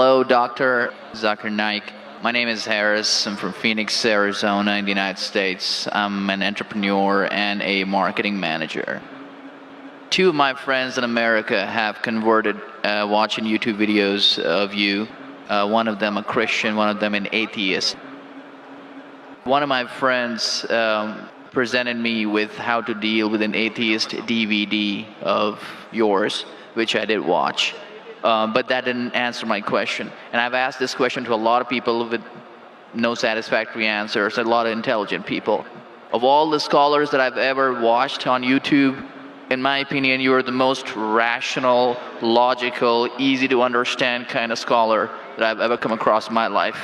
Hello, Dr. Zakir Naik. My name is Harris. I'm from Phoenix, Arizona in the United States. I'm an entrepreneur and a marketing manager. Two of my friends in America have converted watching YouTube videos of you. One of them a Christian, one of them an atheist. One of my friends presented me with how to deal with an atheist DVD of yours, which I did watch. But that didn't answer my question. And I've asked this question to a lot of people with no satisfactory answers, a lot of intelligent people. Of all the scholars that I've ever watched on YouTube, in my opinion, you are the most rational, logical, easy to understand kind of scholar that I've ever come across in my life.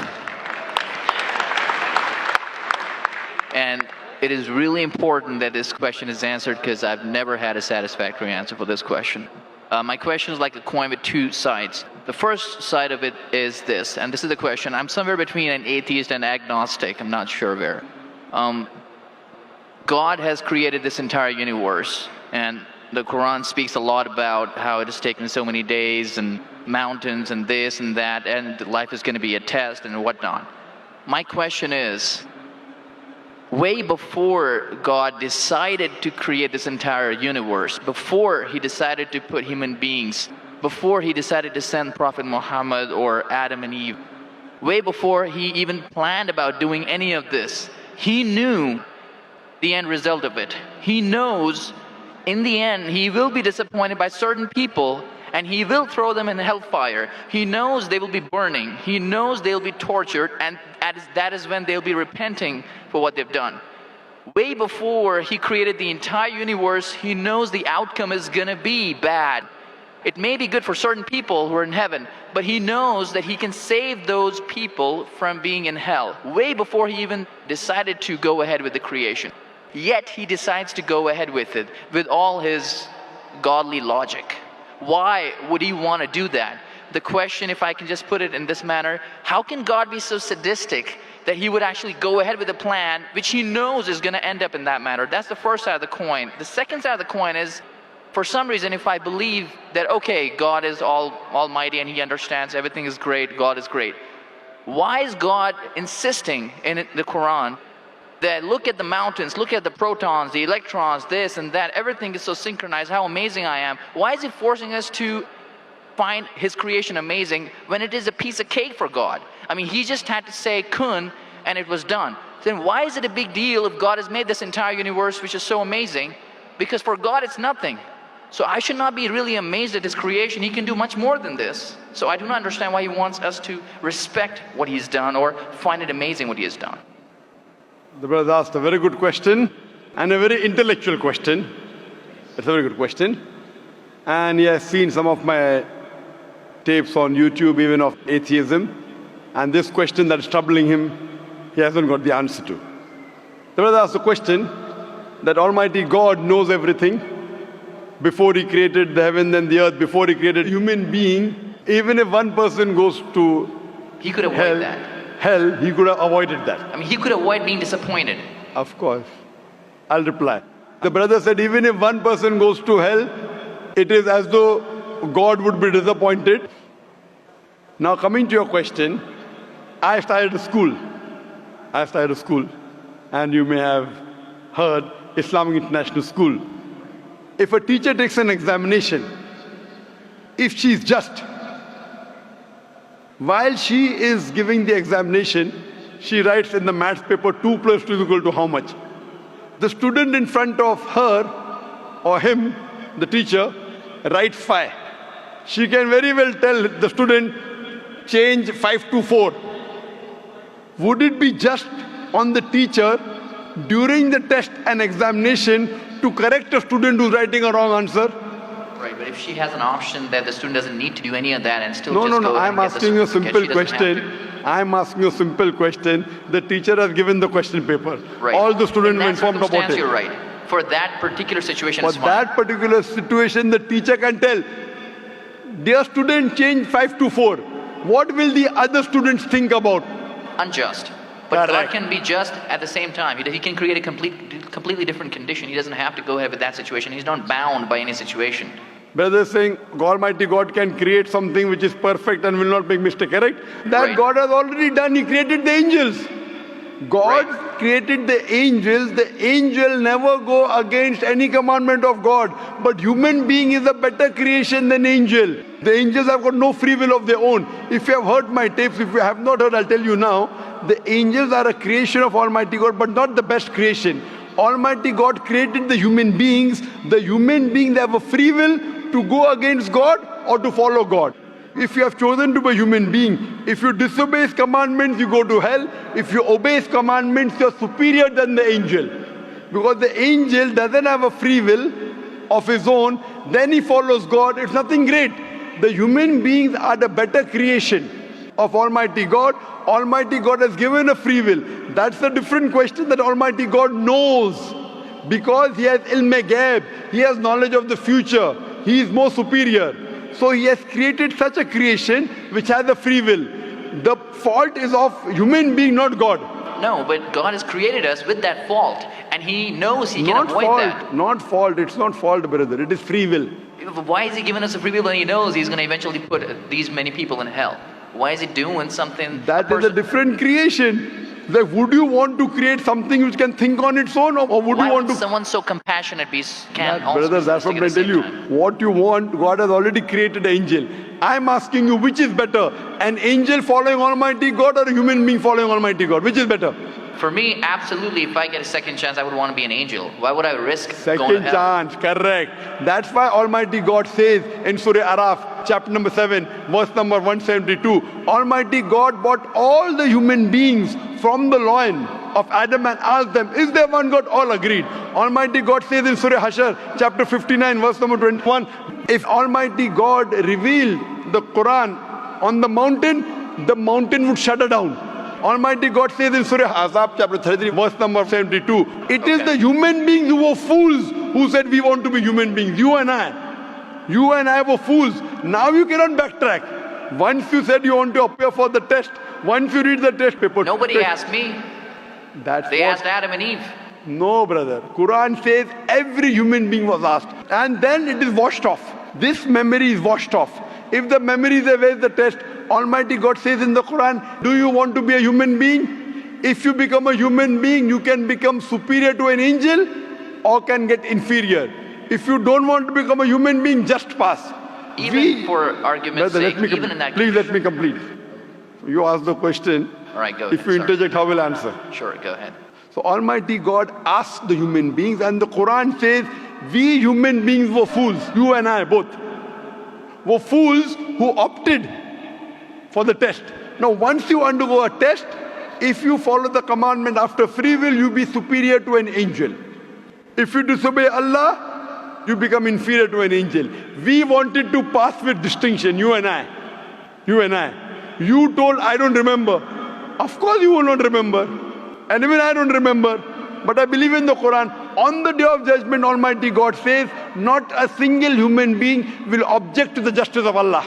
And it is really important that this question is answered because I've never had a satisfactory answer for this question. My question is like a coin with two sides. The first side of it is this, and this is the question. I'm somewhere between an atheist and agnostic. I'm not sure where. God has created this entire universe, and the Quran speaks a lot about how it has taken so many days and mountains and this and that, and life is going to be a test and whatnot. My question is, way before God decided to create this entire universe, before he decided to put human beings, before he decided to send Prophet Muhammad or Adam and Eve, way before he even planned about doing any of this, he knew the end result of it. He knows in the end he will be disappointed by certain people and he will throw them in hellfire. He knows they will be burning. He knows they'll be tortured, and that is when they'll be repenting for what they've done. Way before he created the entire universe, he knows the outcome is gonna be bad. It may be good for certain people who are in heaven, but he knows that he can save those people from being in hell. Way before he even decided to go ahead with the creation. Yet he decides to go ahead with it, with all his godly logic. Why would he want to do that? The question, if I can just put it in this manner, how can God be so sadistic that he would actually go ahead with a plan which he knows is going to end up in that manner? That's the first side of the coin. The second side of the coin is, for some reason, if I believe that, okay, God is almighty and he understands everything is great, God is great. Why is God insisting in the Quran that look at the mountains, look at the protons, the electrons, this and that, everything is so synchronized, how amazing I am. Why is he forcing us to find his creation amazing when it is a piece of cake for God? I mean, he just had to say kun and it was done. Then why is it a big deal if God has made this entire universe which is so amazing? Because for God it's nothing. So I should not be really amazed at his creation. He can do much more than this. So I do not understand why he wants us to respect what he's done or find it amazing what he has done. The brother asked a very good question and a very intellectual question. It's a very good question. And he has seen some of my tapes on YouTube, even of atheism. And this question that is troubling him, he hasn't got the answer to. The brother asked the question that Almighty God knows everything before he created the heaven and the earth, before he created human being. Even if one person goes to he could avoid that. Hell, he could have avoided that. I mean, he could avoid being disappointed. Of course. I'll reply. The brother said, even if one person goes to hell, it is as though God would be disappointed. Now coming to your question, I started a school. And you may have heard Islamic International School. If a teacher takes an examination, if she is just, while she is giving the examination, she writes in the maths paper 2 plus 2 is equal to how much? The student in front of her or him, the teacher, writes 5. She can very well tell the student, change 5 to 4. Would it be just on the teacher during the test and examination to correct a student who's writing a wrong answer? Right, but if she has an option that the student doesn't need to do any of that and still No, I'm asking you a simple question. I'm asking you a simple question. The teacher has given the question paper. Right. All the students were informed about it. You're right. For that particular situation, For that particular situation, the teacher can tell, dear student, change 5 to 4. What will the other students think about? Unjust. But God can be just at the same time. He can create a completely different condition. He doesn't have to go ahead with that situation. He's not bound by any situation. Brother is saying Almighty God can create something which is perfect and will not make mistake, correct? That Right. God has already done. He created the angels. God Right. created the angels. The angel never go against any commandment of God. But human being is a better creation than angel. The angels have got no free will of their own. If you have heard my tapes, if you have not heard, I'll tell you now. The angels are a creation of Almighty God, but not the best creation. Almighty God created the human beings. The human beings have a free will to go against God or to follow God. If you have chosen to be a human being, if you disobey His commandments, you go to hell. If you obey His commandments, you're superior than the angel. Because the angel doesn't have a free will of his own, then he follows God. It's nothing great. The human beings are the better creation of Almighty God. Almighty God has given a free will. That's a different question that Almighty God knows. Because He has ilm ghaib, He has knowledge of the future. He is more superior. So He has created such a creation which has a free will. The fault is of human being, not God. No, but God has created us with that fault, and He knows He can Not avoid fault, that. not fault. It's not fault, brother. It is free will. Why is He giving us a free will when He knows He's going to eventually put these many people in hell? Why is He doing something? That is a person- different creation. Like, would you want to create something which can think on its own, or would Why you want would to? someone so compassionate can That, also brother, be that's what sadistic I at the tell you. same time? What you want, God has already created an angel. I'm asking you, which is better? An angel following Almighty God or a human being following Almighty God? Which is better? For me, absolutely, if I get a second chance, I would want to be an angel. Why would I risk going to Second hell? chance, correct. That's why Almighty God says in Surah Araf, chapter number 7, verse number 172, Almighty God brought all the human beings from the loin of Adam and asked them, is there one God? All agreed. Almighty God says in Surah Hashar, chapter 59, verse number 21, if Almighty God revealed the Quran on the mountain would shudder down. Almighty God says in Surah Ahzab chapter 33 verse number 72, it is the human beings who were fools who said we want to be human beings. You and I were fools. Now you cannot backtrack. Once you said you want to appear for the test, once you read the test paper. Nobody asked me. That's They what, asked Adam and Eve. no, brother. Quran says every human being was asked. And then it is washed off. This memory is washed off. If the memory is there, where is the test? Almighty God says in the Quran, do you want to be a human being? If you become a human being, you can become superior to an angel or can get inferior. If you don't want to become a human being, just pass. Even for argument's Brother, sake, even in that please let me complete. You ask the question. All right, go If ahead. you Sorry. interject, how will I answer? Sure, go ahead. So Almighty God asked the human beings, and the Quran says, we human beings were fools, you and I both, were fools who opted for the test. Now once you undergo a test, if you follow the commandment after free will, you be superior to an angel. If you disobey Allah, you become inferior to an angel. We wanted to pass with distinction, you and I. You told, I don't remember. Of course you will not remember. And even I don't remember. But I believe in the Quran. On the day of judgment, Almighty God says, not a single human being will object to the justice of Allah.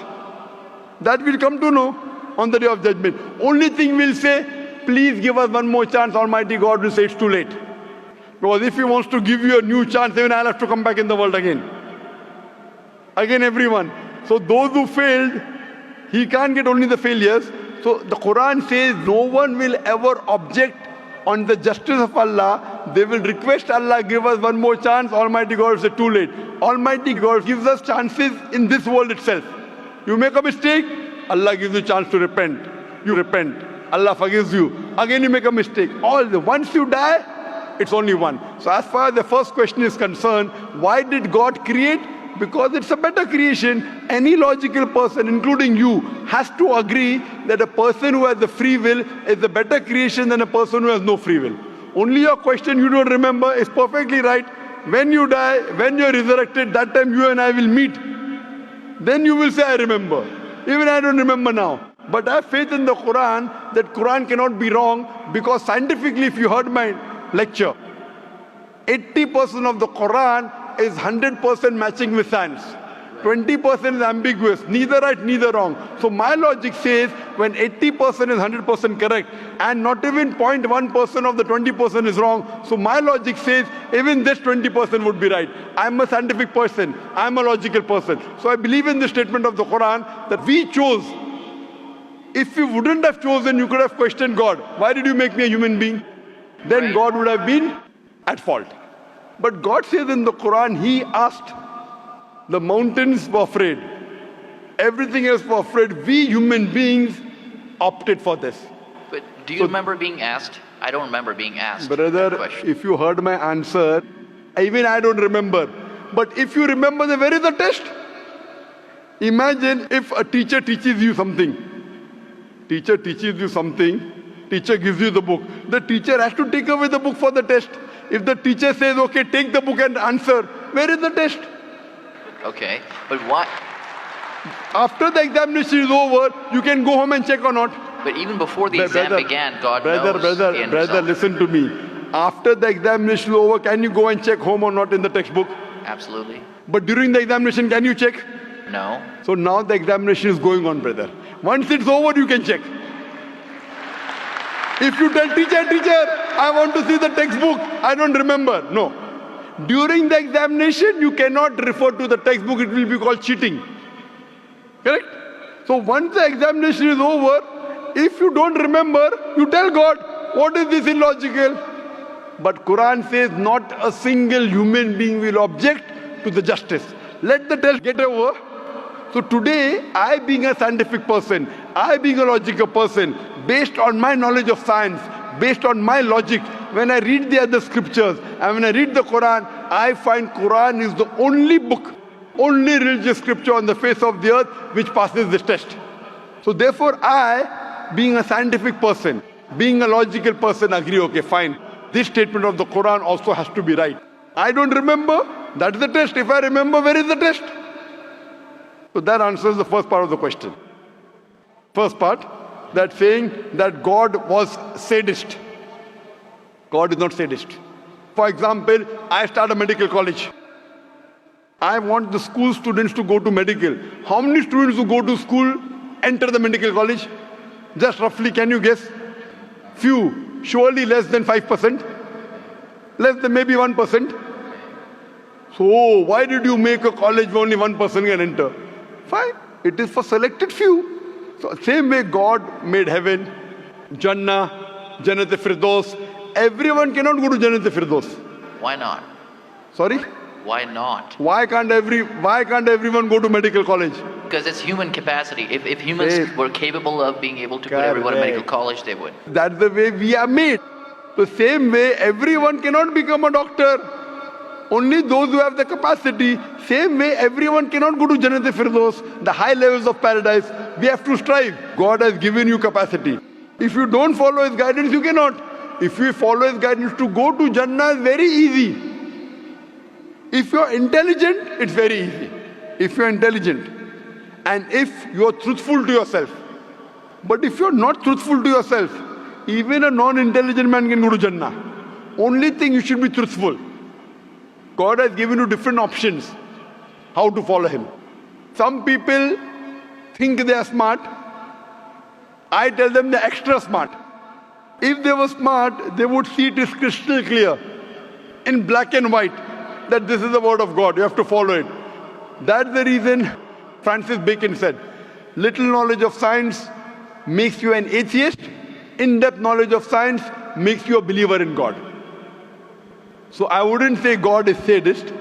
That we'll come to know on the day of judgment. Only thing we'll say, please give us one more chance. Almighty God will say it's too late. Because if He wants to give you a new chance, even I'll have to come back in the world again. Again, everyone. So those who failed, He can't get only the failures. So the Quran says no one will ever object on the justice of Allah. They will request Allah, give us one more chance. Almighty God will say too late. Almighty God gives us chances in this world itself. You make a mistake, Allah gives you a chance to repent. You repent, Allah forgives you. Again you make a mistake. Once you die, it's only one. So as far as the first question is concerned, why did God create? Because it's a better creation. Any logical person, including you, has to agree that a person who has the free will is a better creation than a person who has no free will. Only your question you don't remember is perfectly right. When you die, when you're resurrected, that time you and I will meet. Then you will say, I remember. Even I don't remember now. But I have faith in the Quran that Quran cannot be wrong, because scientifically, if you heard my lecture, 80% of the Quran is 100% matching with science. 20% is ambiguous, neither right, neither wrong. So my logic says when 80% is 100% correct and not even 0.1% of the 20% is wrong, so my logic says even this 20% would be right. I'm a scientific person, I'm a logical person. So I believe in the statement of the Quran that we chose. If you wouldn't have chosen, you could have questioned God. Why did you make me a human being? Then Right. God would have been at fault. But God says in the Quran, He asked, the mountains were afraid. Everything else was afraid. We human beings opted for this. But do you remember being asked? I don't remember being asked that Brother, question. if you heard my answer, even I don't remember. But if you remember, then where is the test? Imagine if a teacher teaches you something. Teacher teaches you something. Teacher gives you the book. The teacher has to take away the book for the test. If the teacher says, okay, take the book and answer, where is the test? Okay, but why? After the examination is over, you can go home and check or not. But even before the exam began, God knows the end Brother, result. listen to me. After the examination is over, can you go and check home or not in the textbook? Absolutely. But during the examination, can you check? No. So now the examination is going on, brother. Once it's over, you can check. If you tell teacher, I want to see the textbook, I don't remember. No. During the examination, you cannot refer to the textbook, it will be called cheating. Correct? So once the examination is over, if you don't remember, you tell God, what is this illogical? But Quran says not a single human being will object to the justice. Let the test get over. So today, I being a scientific person, I being a logical person, based on my knowledge of science, based on my logic, when I read the other scriptures and when I read the Quran, I find Quran is the only book, only religious scripture on the face of the earth which passes this test. So therefore I, being a scientific person, being a logical person, agree, okay, fine. This statement of the Quran also has to be right. I don't remember, that's the test. If I remember, where is the test? So that answers the first part of the question. First part, that saying that God was sadist. God is not sadist. For example, I start a medical college. I want the school students to go to medical. How many students who go to school enter the medical college? Just roughly, can you guess? Few. Surely less than 5%. Less than maybe 1%. So why did you make a college where only 1% can enter? Fine. It is for selected few. So same way God made heaven, Jannah, Jannat-e-Firdaus. Everyone cannot go to Jannat-e-Firdaus. Why not? Sorry? Why not? Why can't everyone go to medical college? Because it's human capacity. If humans Yes. were capable of being able to put everyone in Correct. medical college, they would. That's the way we are made. The same way everyone cannot become a doctor. Only those who have the capacity. Same way everyone cannot go to Jannat-e-Firdaus, the high levels of paradise. We have to strive. God has given you capacity. If you don't follow His guidance, you cannot. If you follow His guidance, to go to Jannah is very easy. If you are intelligent, it's very easy. If you are intelligent and if you are truthful to yourself. But if you are not truthful to yourself, even a non-intelligent man can go to Jannah. Only thing, you should be truthful. God has given you different options how to follow Him. Some people think they are smart. I tell them they're extra smart. If they were smart, they would see it is crystal clear in black and white that this is the word of God. You have to follow it. That's the reason Francis Bacon said, little knowledge of science makes you an atheist. In-depth knowledge of science makes you a believer in God. So I wouldn't say God is sadist.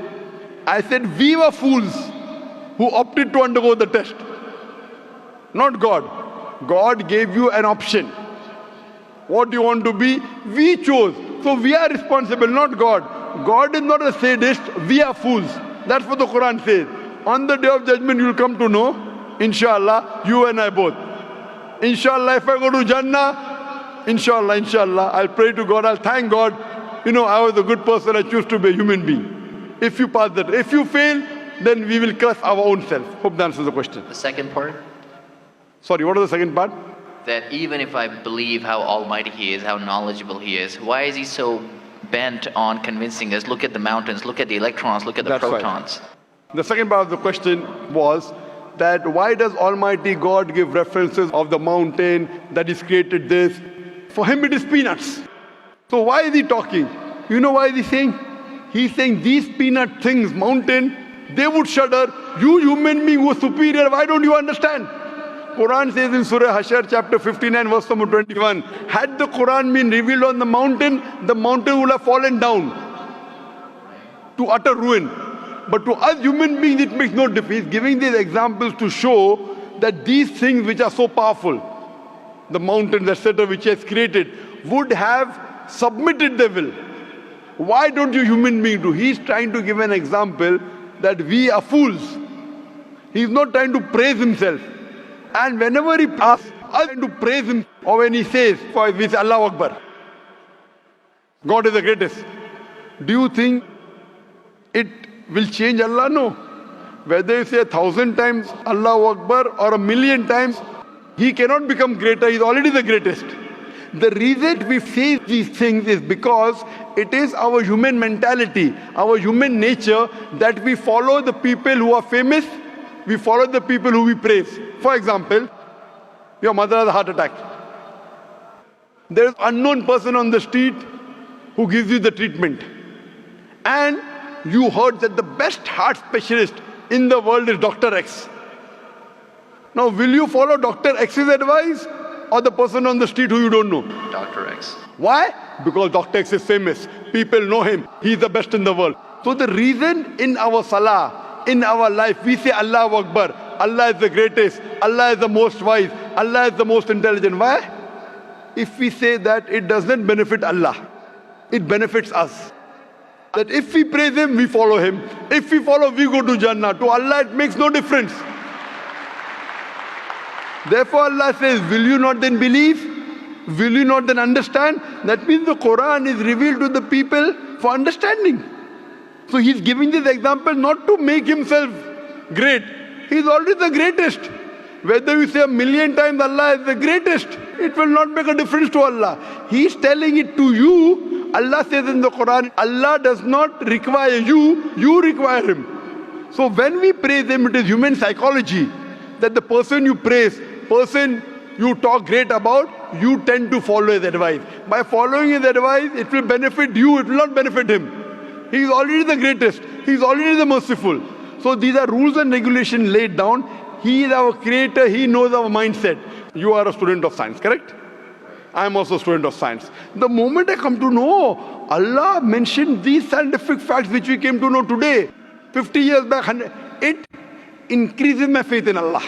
I said we were fools who opted to undergo the test. Not God. God gave you an option. What do you want to be? We chose. So we are responsible, not God. God is not a sadist. We are fools. That's what the Quran says. On the day of judgment, you will come to know, inshallah, you and I both. Inshallah, if I go to Jannah, inshallah, I'll pray to God, I'll thank God. You know, I was a good person, I choose to be a human being. If you pass that, if you fail, then we will curse our own self. Hope that answers the question. The second part, Sorry, what was the second part? that even if I believe how almighty He is, how knowledgeable He is, why is He so bent on convincing us, look at the mountains, look at the electrons, look at the That's right. protons? The second part of the question was that why does Almighty God give references of the mountain that He's created this? For Him it is peanuts. So why is He talking? You know why is He saying? He's saying these peanut things, mountain, they would shudder. You human being who are superior, why don't you understand? Quran says in Surah Hashar chapter 59 verse number 21, had the Quran been revealed on the mountain would have fallen down to utter ruin. But to us human beings it makes no difference. He's giving these examples to show that these things which are so powerful, the mountains etc. which He has created, would have submitted their will. Why don't you human beings do? He's trying to give an example that we are fools. He's not trying to praise Himself. And whenever He asks us to praise Him, or when He says, for we say Allahu Akbar, God is the greatest. Do you think it will change Allah? No. Whether you say 1,000 times Allahu Akbar or 1,000,000 times, He cannot become greater. He's already the greatest. The reason we say these things is because it is our human mentality, our human nature, that we follow the people who are famous, we follow the people who we praise. For example, your mother has a heart attack. There is an unknown person on the street who gives you the treatment. And you heard that the best heart specialist in the world is Dr. X. Now, will you follow Dr. X's advice or the person on the street who you don't know? Dr. X. Why? Because Dr. X is famous. People know him. He's the best in the world. So the reason in our salah, in our life, we say Allahu Akbar, Allah is the greatest, Allah is the most wise, Allah is the most intelligent. Why? If we say that, it doesn't benefit Allah. It benefits us. That if we praise Him, we follow Him. If we follow, we go to Jannah. To Allah, it makes no difference. Therefore, Allah says, will you not then believe? Will you not then understand? That means the Quran is revealed to the people for understanding. So He's giving this example not to make Himself great. He's already the greatest. Whether you say 1,000,000 times Allah is the greatest, it will not make a difference to Allah. He's telling it to you. Allah says in the Quran, Allah does not require you, you require Him. So when we praise Him, it is human psychology that the person you praise, person you talk great about, you tend to follow his advice. By following his advice, it will benefit you, it will not benefit him. He is already the greatest. He is already the merciful. So these are rules and regulations laid down. He is our creator. He knows our mindset. You are a student of science, correct? I am also a student of science. The moment I come to know, Allah mentioned these scientific facts which we came to know today, 50 years back, it increases my faith in Allah.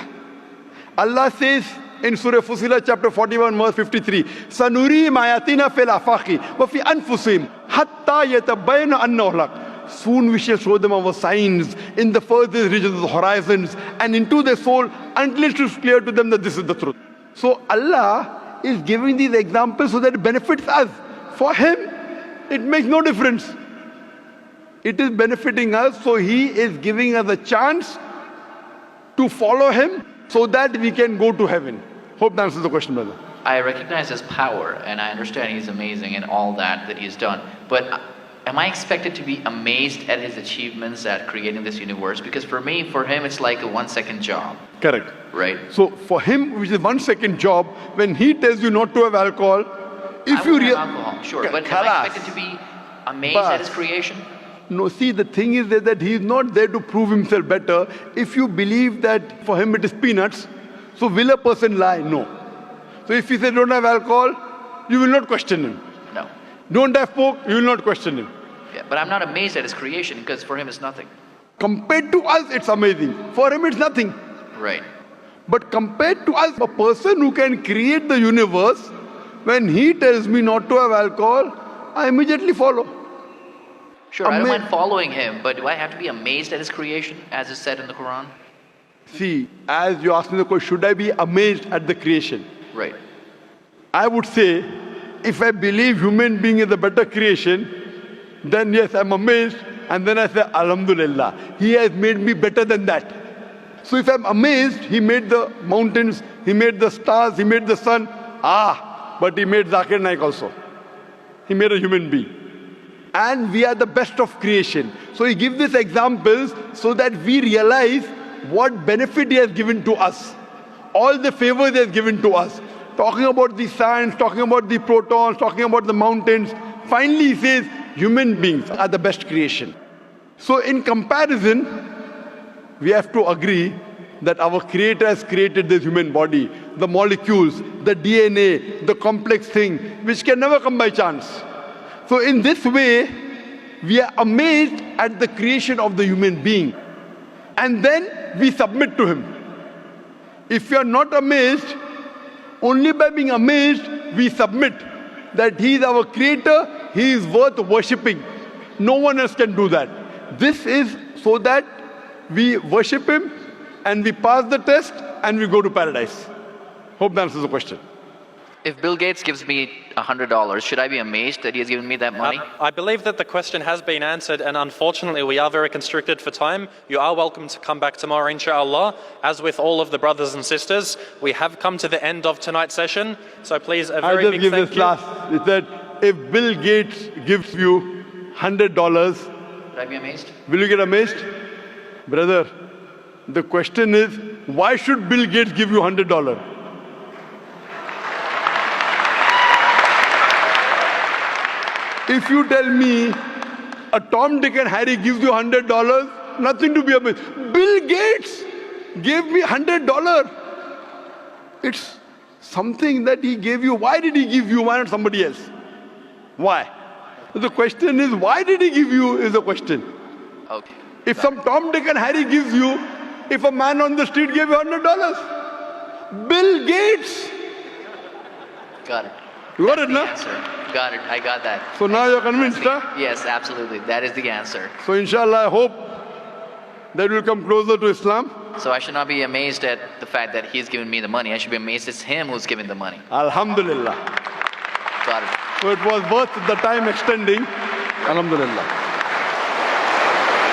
Allah says in Surah Fussilat chapter 41 verse 53, Sanuri mayatina fil afaqi wa fi anfusihim hatta yatabayyana annahu al-haq. Soon we shall show them our signs in the furthest regions of the horizons and into their soul until it is clear to them that this is the truth. So Allah is giving these examples so that it benefits us. For Him, it makes no difference. It is benefiting us, so He is giving us a chance to follow Him so that we can go to heaven. Hope that answers the question, brother. I recognize His power, and I understand He's amazing and all that He's done. But am I expected to be amazed at His achievements at creating this universe? Because for Him, it's like a 1-second job. Correct. Right? So for Him, which is 1-second job, when He tells you not to have alcohol, if you have alcohol, sure. But am I expected to be amazed at His creation? No, see, the thing is that He is not there to prove Himself better. If you believe that for Him it is peanuts, so will a person lie? No. So if He says don't have alcohol, you will not question Him. No. Don't have pork, you will not question Him. Yeah, but I'm not amazed at His creation because for Him it's nothing. Compared to us, it's amazing. For Him, it's nothing. Right. But compared to us, a person who can create the universe, when he tells me not to have alcohol, I immediately follow. Sure, I don't mind following Him, but do I have to be amazed at His creation, as is said in the Quran? See, as you asked me the question, should I be amazed at the creation? Right. I would say, if I believe human being is a better creation, then yes, I'm amazed, and then I say, Alhamdulillah, He has made me better than that. So if I'm amazed, He made the mountains, He made the stars, He made the sun. But He made Zakir Naik also. He made a human being. and we are the best of creation. So he gives these examples so that we realize what benefit he has given to us, all the favors he has given to us. Talking about the sands, talking about the protons, talking about the mountains. Finally he says human beings are the best creation. So in comparison, we have to agree that our Creator has created this human body, the molecules, the DNA, the complex thing, which can never come by chance. So in this way, we are amazed at the creation of the human being. And then we submit to him. If you are not amazed, only by being amazed, we submit that he is our creator, he is worth worshipping. No one else can do that. This is so that we worship him and we pass the test and we go to paradise. Hope that answers the question. If Bill Gates gives me $100, should I be amazed that he has given me that money? I believe that the question has been answered, and unfortunately we are very constricted for time. You are welcome to come back tomorrow, inshallah. As with all of the brothers and sisters, we have come to the end of tonight's session. So please, a very big thank you. I'll just give this last. It's that if Bill Gates gives you $100, Should I be amazed? will you get amazed? Brother, the question is, why should Bill Gates give you $100? If you tell me a Tom, Dick and Harry gives you $100, nothing to be amazed. Bill Gates gave me $100. It's something that he gave you. Why did he give you? Why not somebody else? Why? The question is, why did he give you is the question. Okay. If some Tom, Dick and Harry gives you, if a man on the street gave you $100, Bill Gates. Got it. You got That's it, the na? answer. Got it. I got that. So now you're convinced, huh? Yes, absolutely. That is the answer. So inshallah, I hope that we'll come closer to Islam. So I should not be amazed at the fact that he's given me the money. I should be amazed it's him who's giving the money. Alhamdulillah. Got it. So it was worth the time extending. Alhamdulillah.